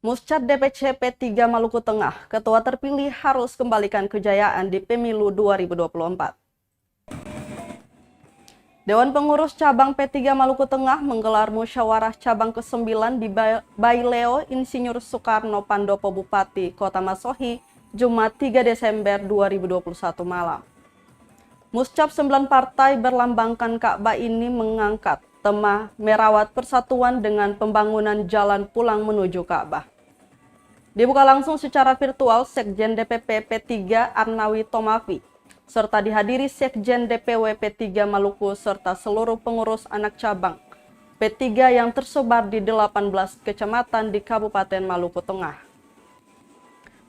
Muscap DPC P3 Maluku Tengah, ketua terpilih harus kembalikan kejayaan di Pemilu 2024. Dewan Pengurus Cabang P3 Maluku Tengah menggelar musyawarah cabang ke-9 di Baileo Insinyur Soekarno Pandopo Bupati Kota Masohi, Jumat 3 Desember 2021 malam. Muscap 9 partai berlambangkan Ka'bah ini mengangkat tema merawat persatuan dengan pembangunan jalan pulang menuju Ka'bah. Dibuka langsung secara virtual Sekjen DPP P3 Arnawi Tomafi, serta dihadiri Sekjen DPW P3 Maluku serta seluruh pengurus anak cabang P3 yang tersebar di 18 kecamatan di Kabupaten Maluku Tengah.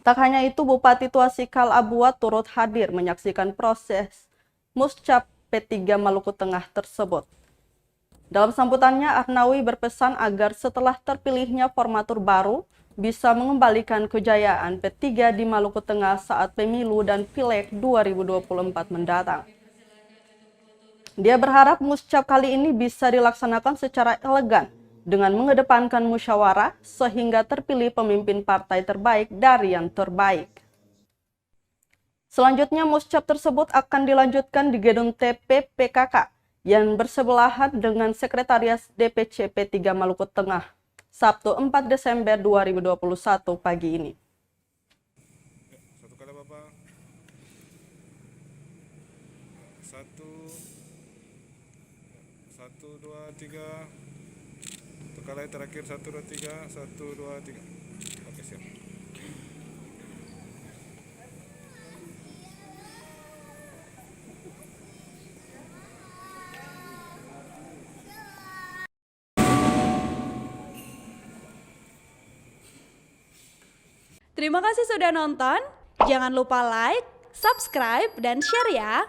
Tak hanya itu, Bupati Tuasikal Abua turut hadir menyaksikan proses Muscap P3 Maluku Tengah tersebut. Dalam sambutannya, Arnawi berpesan agar setelah terpilihnya formatur baru bisa mengembalikan kejayaan P3 di Maluku Tengah saat pemilu dan pileg 2024 mendatang. Dia berharap muscap kali ini bisa dilaksanakan secara elegan dengan mengedepankan musyawarah sehingga terpilih pemimpin partai terbaik dari yang terbaik. Selanjutnya, muscap tersebut akan dilanjutkan di gedung TP PKK yang bersebelahan dengan Sekretariat DPC P3 Maluku Tengah, Sabtu 4 Desember 2021 pagi ini. Satu kali Bapak. Satu, dua, tiga. Satu kali terakhir, 1, 2, 3. 1, 2, 3. Oke, siap. Terima kasih sudah nonton. Jangan lupa like, subscribe, dan share ya.